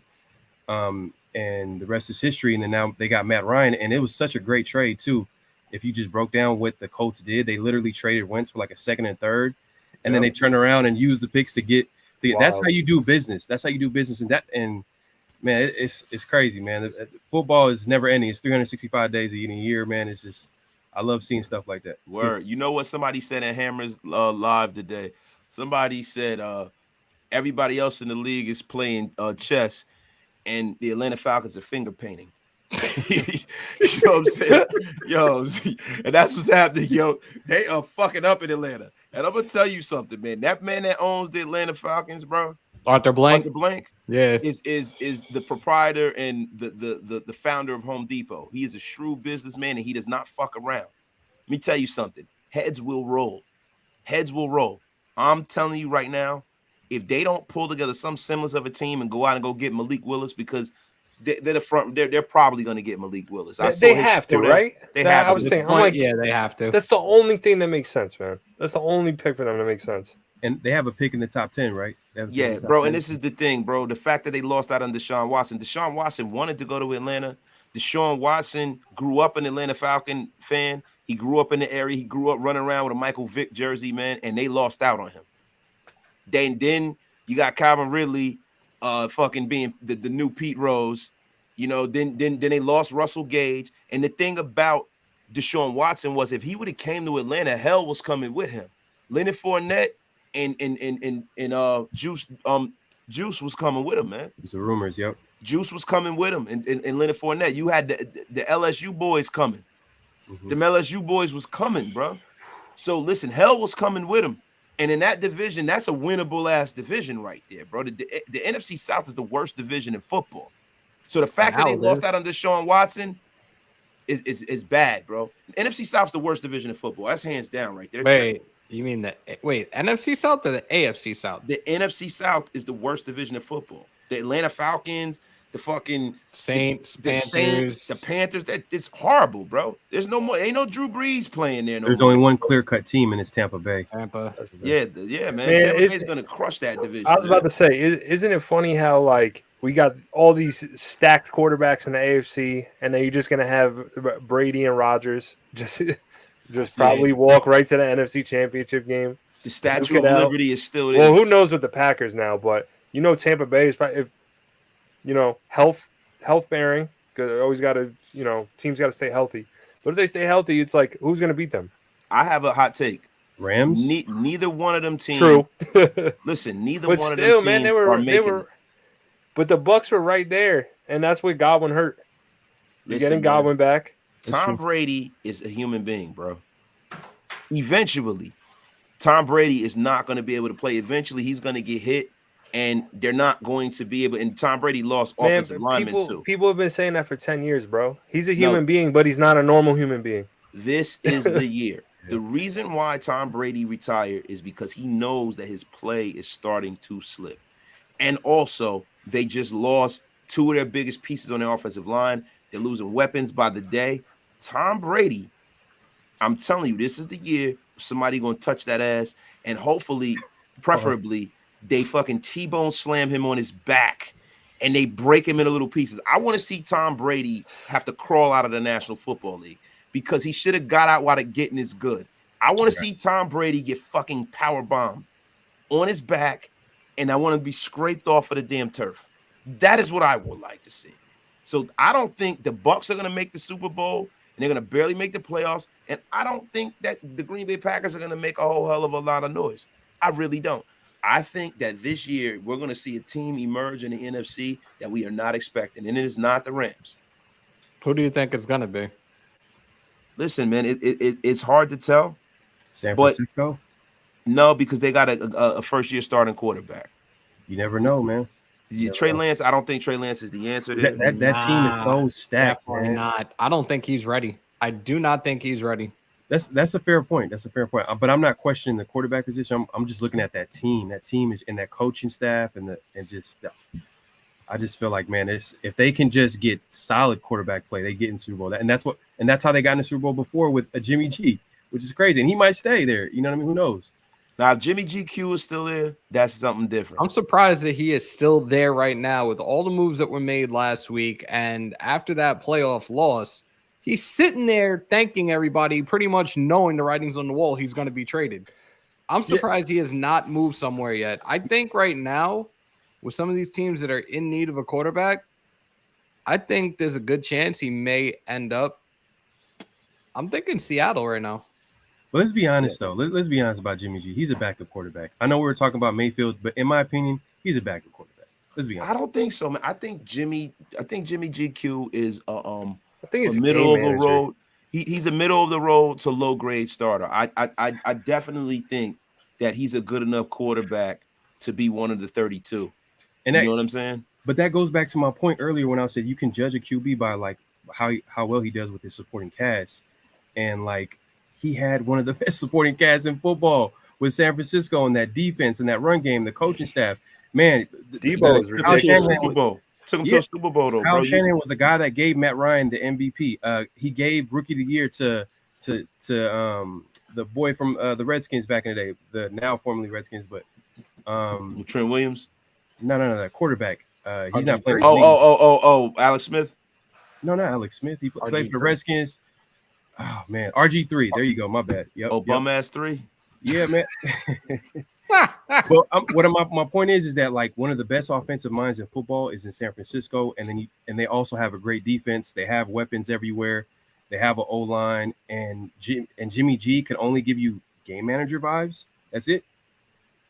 And the rest is history. And then now they got Matt Ryan, and it was such a great trade too. If you just broke down what the Colts did, they literally traded Wentz for like a second and third, and then they turned around and used the picks to get. That's how you do business. That's how you do business. And man, it's crazy, man. Football is never ending. It's 365 days in a year, man. It's just I love seeing stuff like that. Word. You know what somebody said at Hammers Live today? Somebody said everybody else in the league is playing chess, and the Atlanta Falcons are finger painting. You know what I'm saying? Yo, and that's what's happening, yo. They are fucking up in Atlanta. And I'm gonna tell you something, man. That man that owns the Atlanta Falcons, bro, Arthur Blank, yeah, is the proprietor and the founder of Home Depot. He is a shrewd businessman, and he does not fuck around. Let me tell you something. Heads will roll. Heads will roll. I'm telling you right now, if they don't pull together some semblance of a team and go out and go get Malik Willis, because they're probably going to get Malik Willis. They have to, right? They have. I was saying, I'm like, yeah, they have to. That's the only thing that makes sense, man. That's the only pick for them that makes sense. And they have a pick in the top 10, right? Yeah, bro. And this is the thing, bro. The fact that they lost out on Deshaun Watson. Deshaun Watson wanted to go to Atlanta. Deshaun Watson grew up an Atlanta Falcon fan. He grew up in the area. He grew up running around with a Michael Vick jersey, man, and they lost out on him. Then you got Calvin Ridley fucking being the new Pete Rose. You know, then they lost Russell Gage. And the thing about Deshaun Watson was if he would have came to Atlanta, hell was coming with him. Leonard Fournette and Juice was coming with him, man. There's the rumors, yep. Juice was coming with him and Leonard Fournette. You had the LSU boys coming. Mm-hmm. The LSU boys was coming, bro. So listen, hell was coming with him. And in that division, that's a winnable ass division right there, bro. The NFC South is the worst division in football. So the fact that they lost out on Deshaun Watson is bad, bro. The NFC South's the worst division in football. That's hands down right there. Wait, you mean NFC South or the AFC South? The NFC South is the worst division in football. The Atlanta Falcons, the fucking Saints, the Panthers. It's horrible, bro. There's no more. Ain't no Drew Brees playing there. There's only one clear-cut team, and it's Tampa Bay. Yeah, man. Tampa Bay's gonna crush that division. I was about to say, isn't it funny how like we got all these stacked quarterbacks in the AFC, and then you're just gonna have Brady and Rodgers just probably walk right to the NFC Championship game. The Statue of Liberty is still there. Well, who knows with the Packers now, but you know Tampa Bay is probably health bearing, because always got to, teams got to stay healthy. But if they stay healthy, it's like, who's going to beat them? I have a hot take. Rams? Neither one of them teams. True. Listen, neither but one still, of them teams man, are making it. But the Bucks were right there, and that's what Godwin hurt. You're getting Godwin back. Tom Brady is a human being, bro. Eventually, Tom Brady is not going to be able to play. Eventually, he's going to get hit. And they're not going to be able. And Tom Brady lost offensive linemen too. People have been saying that for 10 years, bro. He's a human being, but he's not a normal human being. This is the year. The reason why Tom Brady retired is because he knows that his play is starting to slip. And also, they just lost 2 of their biggest pieces on their offensive line. They're losing weapons by the day. Tom Brady, I'm telling you, this is the year somebody going to touch that ass, and hopefully, preferably, they fucking T-bone slam him on his back and they break him into little pieces. I want to see Tom Brady have to crawl out of the National Football League because he should have got out while the getting is good. I want to see Tom Brady get fucking power bombed on his back, and I want to be scraped off of the damn turf. That is what I would like to see. So I don't think the Bucks are going to make the Super Bowl, and they're going to barely make the playoffs, and I don't think that the Green Bay Packers are going to make a whole hell of a lot of noise. I really don't. I think that this year we're going to see a team emerge in the NFC that we are not expecting, and it is not the Rams. Who do you think it's going to be? Listen, man, it's hard to tell. San Francisco? No, because they got a first-year starting quarterback. You never know, man. Trey Lance, I don't think Trey Lance is the answer there. That team is so stacked, Definitely man. not. I don't think he's ready. I do not think he's ready. That's a fair point. That's a fair point. But I'm not questioning the quarterback position. I'm just looking at that team. That team is in that coaching staff I just feel like, man, if they can just get solid quarterback play, they get in Super Bowl. And that's how they got in the Super Bowl before with a Jimmy G, which is crazy. And he might stay there. You know what I mean? Who knows? Now, if Jimmy GQ is still there, that's something different. I'm surprised that he is still there right now with all the moves that were made last week. And after that playoff loss, he's sitting there thanking everybody, pretty much knowing the writing's on the wall. He's going to be traded. I'm surprised he has not moved somewhere yet. I think right now, with some of these teams that are in need of a quarterback, I think there's a good chance he may end up. I'm thinking Seattle right now. But let's be honest, though. Let's be honest about Jimmy G. He's a backup quarterback. I know we were talking about Mayfield, but in my opinion, he's a backup quarterback. Let's be honest. I don't think so, man. I think Jimmy GQ is I think it's a middle of the road. He's a middle of the road to low grade starter. I definitely think that he's a good enough quarterback to be one of the 32. And you know what I'm saying? But that goes back to my point earlier when I said you can judge a QB by like how well he does with his supporting cast, and like he had one of the best supporting casts in football with San Francisco and that defense and that run game, the coaching staff. Man, Debo is ridiculous. Took him to a Super Bowl, though. Kyle Shanahan was the guy that gave Matt Ryan the MVP. He gave Rookie of the Year to the boy from the Redskins back in the day, the now formerly Redskins, but Trent Williams. No, that quarterback. He's not playing. Alex Smith. No, not Alex Smith. He played for the Redskins. Oh man, RG3. There you go. My bad. Yep. Bum ass 3. Yeah, man. Well, my point is that like one of the best offensive minds in football is in San Francisco, and they also have a great defense. They have weapons everywhere. They have an O-line, and Jimmy G can only give you game manager vibes. That's it.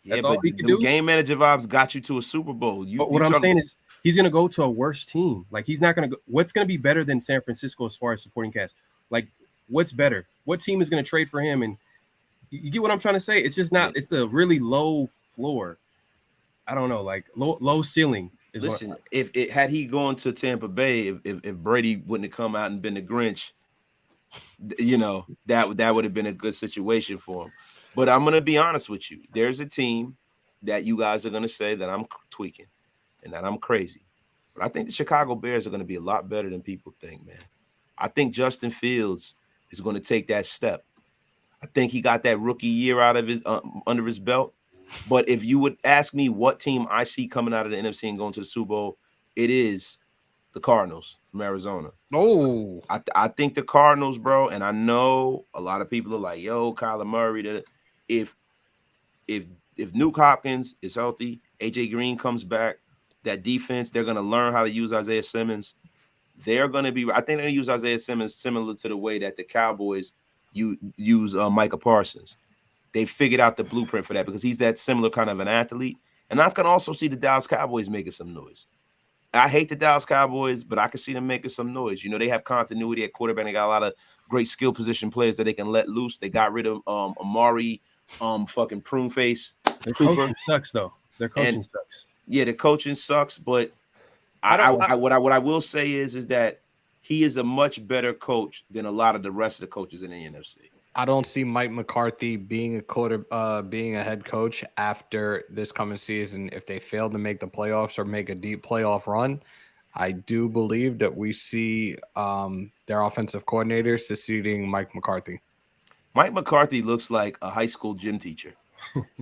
That's all he can do. Game manager vibes got you to a Super Bowl. What I'm saying is he's going to go to a worse team. Like he's not going to go. What's going to be better than San Francisco as far as supporting cast? Like what's better? What team is going to trade for him? And you get what I'm trying to say? It's just not. It's a really low floor. I don't know, like low ceiling. Listen, had he gone to Tampa Bay, if Brady wouldn't have come out and been the Grinch, you know that would have been a good situation for him. But I'm going to be honest with you. There's a team that you guys are going to say that I'm tweaking and that I'm crazy. But I think the Chicago Bears are going to be a lot better than people think, man. I think Justin Fields is going to take that step. I think he got that rookie year out of his under his belt. But if you would ask me what team I see coming out of the NFC and going to the Super Bowl, it is the Cardinals from Arizona. Oh, I think the Cardinals, bro, and I know a lot of people are like, yo, Kyler Murray. If Nuke Hopkins is healthy, AJ Green comes back, that defense, they're going to learn how to use Isaiah Simmons. They're going to be, I think they're going to use Isaiah Simmons similar to the way that the Cowboys use Micah Parsons. They figured out the blueprint for that because he's that similar kind of an athlete. And I can also see the Dallas Cowboys making some noise. I hate the Dallas Cowboys, but I can see them making some noise. You know, they have continuity at quarterback. They got a lot of great skill position players that they can let loose. They got rid of Amari, fucking prune face. Their coaching sucks, though. Their coaching sucks. Yeah, the coaching sucks. But what I will say is that he is a much better coach than a lot of the rest of the coaches in the NFC. I don't see Mike McCarthy being a head coach after this coming season. If they fail to make the playoffs or make a deep playoff run, I do believe that we see their offensive coordinator succeeding Mike McCarthy. Mike McCarthy looks like a high school gym teacher.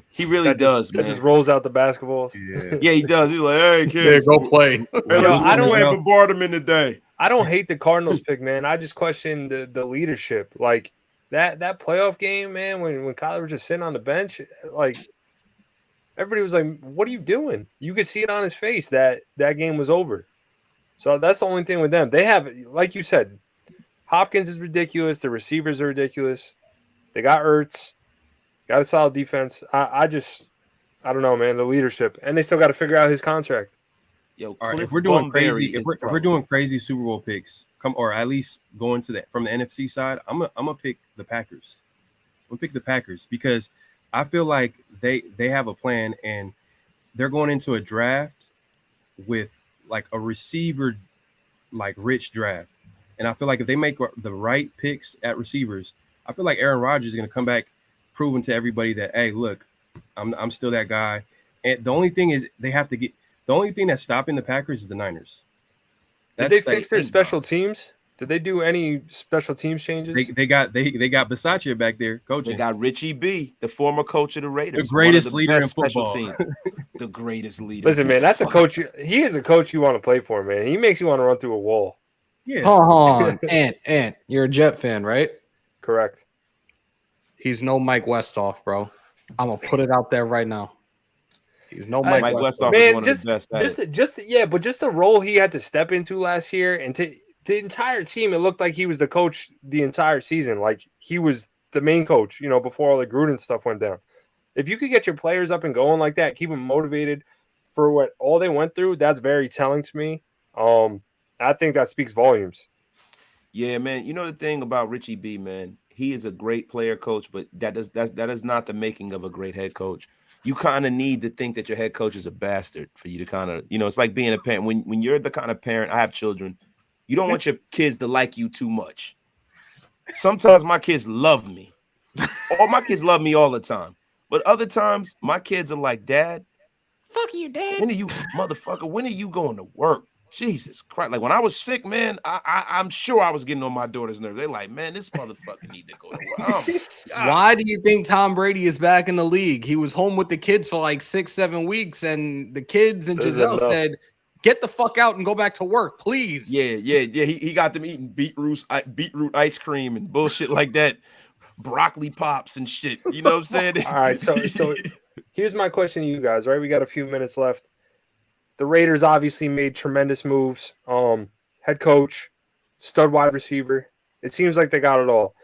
He really does, man. Just rolls out the basketballs. Yeah, he does. He's like, hey, kids, go play. I don't bombard him today. I don't hate the Cardinals pick, man. I just question the leadership. Like that playoff game, man, when Kyler was just sitting on the bench, like everybody was like, what are you doing? You could see it on his face that game was over. So that's the only thing with them. They have, like you said, Hopkins is ridiculous. The receivers are ridiculous. They got Ertz, got a solid defense. I don't know, man. The leadership, and they still got to figure out his contract. Yo, all right, if we're doing crazy, if we're doing crazy Super Bowl picks, or at least going to from the NFC side, I'm gonna pick the Packers. I'm gonna pick the Packers because I feel like they have a plan and they're going into a draft with like a receiver like rich draft. And I feel like if they make the right picks at receivers, I feel like Aaron Rodgers is going to come back proving to everybody that, hey, look, I'm still that guy. And the only thing is they have to get the only thing that's stopping the Packers is the Niners. Did they fix their special teams? Did they do any special teams changes? They got Bisaccia back there coaching. They got Richie B, the former coach of the Raiders, the greatest leader in football. The greatest leader. Listen, man, that's a coach. He is a coach you want to play for, man. He makes you want to run through a wall. Yeah. Hold on. Ant, you're a Jet fan, right? Correct. He's no Mike Westhoff, bro. I'm gonna put it out there right now. He's no Mike Westhoff. Man, is one of the best but just the role he had to step into last year, and to the entire team, it looked like he was the coach the entire season. Like he was the main coach, before all the Gruden stuff went down. If you could get your players up and going like that, keep them motivated for what all they went through, that's very telling to me. I think that speaks volumes. Yeah, man. You know the thing about Richie B, man, he is a great player coach, but that is not the making of a great head coach. You kind of need to think that your head coach is a bastard for you to kind of, it's like being a parent. When you're the kind of parent, I have children, you don't want your kids to like you too much. Sometimes my kids love me. All my kids love me all the time. But other times, my kids are like, Dad, fuck you, Dad. When are you going to work? Jesus Christ. Like when I was sick, man, I'm sure I was getting on my daughter's nerves. They're like, man, this motherfucker need to go to work. Why do you think Tom Brady is back in the league? He was home with the kids for like 6-7 weeks, and the kids and Giselle said, get the fuck out and go back to work, please. Yeah. He got them eating beetroot ice cream and bullshit like that. Broccoli pops and shit. You know what I'm saying? All right, so here's my question to you guys, right? We got a few minutes left. The Raiders obviously made tremendous moves. Head coach, stud wide receiver. It seems like they got it all.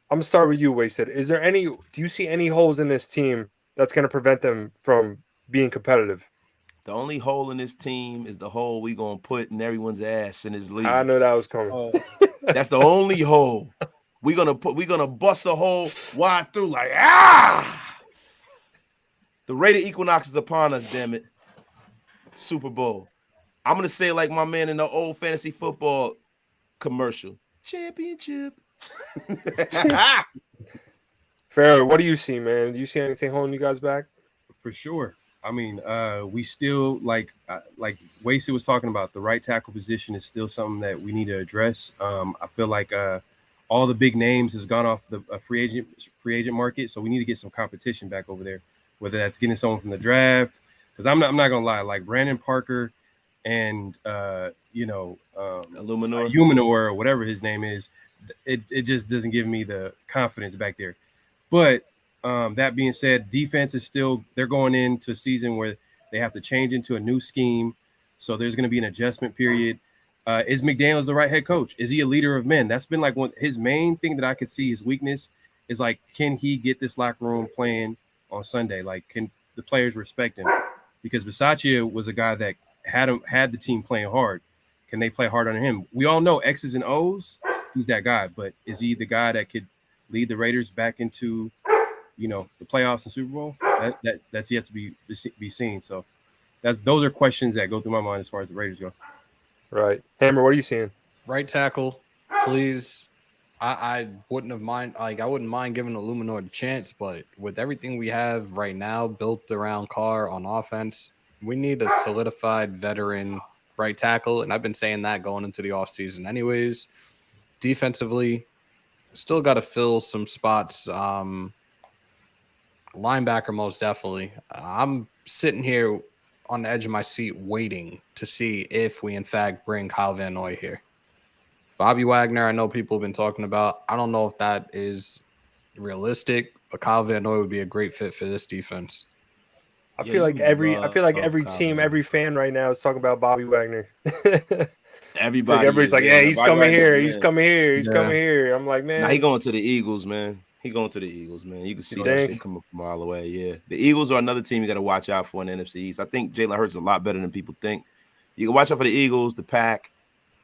I'm going to start with you, Wasted. Do you see any holes in this team that's going to prevent them from being competitive? The only hole in this team is the hole we going to put in everyone's ass in this league. I know that was coming. That's the only hole. We're gonna bust a hole wide through like the Raider equinox is upon us, damn it. Super Bowl. I'm gonna say like my man in the old fantasy football commercial. Championship. Farrell, what do you see, man? Do you see anything holding you guys back? For sure. I mean, we still like Wasted was talking about, the right tackle position is still something that we need to address. I feel like all the big names has gone off the free agent market, so we need to get some competition back over there. Whether that's getting someone from the draft, because I'm not gonna lie, like Brandon Parker and Illuminor or whatever his name is, it just doesn't give me the confidence back there. But that being said, defense is still, they're going into a season where they have to change into a new scheme, so there's going to be an adjustment period. Is McDaniels the right head coach? Is he a leader of men? That's been like his main thing that I could see his weakness is like, can he get this locker room playing on Sunday? Like, can the players respect him? Because Bisaccia was a guy that had the team playing hard. Can they play hard under him? We all know X's and O's. He's that guy, but is he the guy that could lead the Raiders back into, the playoffs and Super Bowl? That's yet to be seen. So those are questions that go through my mind as far as the Raiders go. Right. Hammer, what are you seeing? Right tackle, please. I wouldn't mind giving Illuminor a chance, but with everything we have right now built around Carr on offense, we need a solidified veteran right tackle, and I've been saying that going into the offseason anyways. Defensively, still got to fill some spots. Linebacker, most definitely. I'm sitting here on the edge of my seat waiting to see if we in fact bring Kyle Van Noy here. Bobby Wagner, I know people have been talking about. I don't know if that is realistic, but Kyle Van Noy would be a great fit for this defense. I feel like every team, every fan right now is talking about Bobby Wagner. Everybody's like, yeah, he's coming here. He's coming here. He's coming here. I'm like, man. Nah, he going to the Eagles, man. You can see that shit coming from all the way. Yeah. The Eagles are another team you got to watch out for in the NFC East. I think Jalen Hurts is a lot better than people think. You can watch out for the Eagles, the Pack,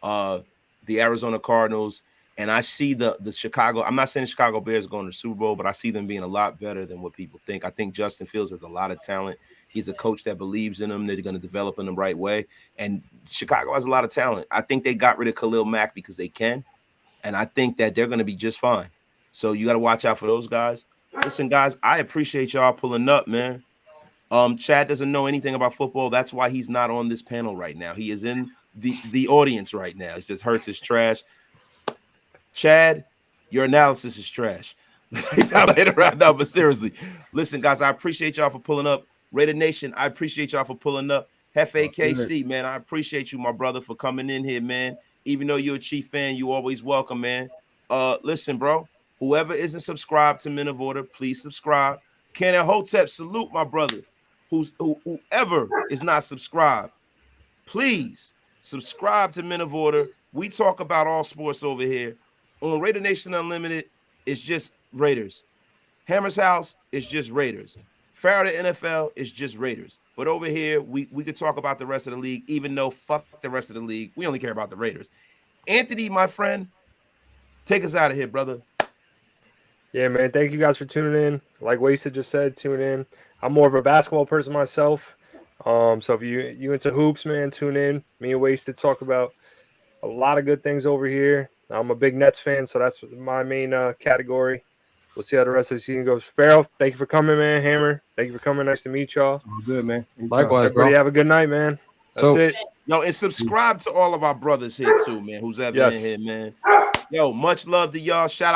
the Arizona Cardinals. And I see the Chicago. I'm not saying the Chicago Bears going to the Super Bowl, but I see them being a lot better than what people think. I think Justin Fields has a lot of talent. He's a coach that believes in them. They're going to develop in the right way. And Chicago has a lot of talent. I think they got rid of Khalil Mack because they can. And I think that they're going to be just fine. So you got to watch out for those guys. Listen, guys, I appreciate y'all pulling up, man. Chad doesn't know anything about football. That's why he's not on this panel right now. He is in the audience right now. It says Hurts is trash. Chad, your analysis is trash. He's not later right now, but seriously, listen, guys, I appreciate y'all for pulling up. Raider Nation, I appreciate y'all for pulling up. Hefe KC, man, I appreciate you, my brother, for coming in here, man. Even though you're a Chief fan, you always welcome, man. Listen, bro, whoever isn't subscribed to Men of Order, please subscribe. Ken Hotep, salute my brother. Whoever is not subscribed, please subscribe to Men of Order. We talk about all sports over here. On Raider Nation Unlimited, it's just Raiders. Hammer's House is just Raiders. Farrah NFL is just Raiders. But over here, we could talk about the rest of the league, even though fuck the rest of the league. We only care about the Raiders. Anthony, my friend, take us out of here, brother. Yeah, man. Thank you guys for tuning in. Like Wasted just said, tune in. I'm more of a basketball person myself. So if you into hoops, man, tune in. Me and Wasted talk about a lot of good things over here. I'm a big Nets fan, so that's my main category. We'll see how the rest of the season goes. Farrell, thank you for coming, man. Hammer, thank you for coming. Nice to meet y'all. All good, man. Likewise, Everybody bro. have a good night, man. That's it. Yo, and subscribe to all of our brothers here too, man. Who's ever in here, man. Yo, much love to y'all. Shout out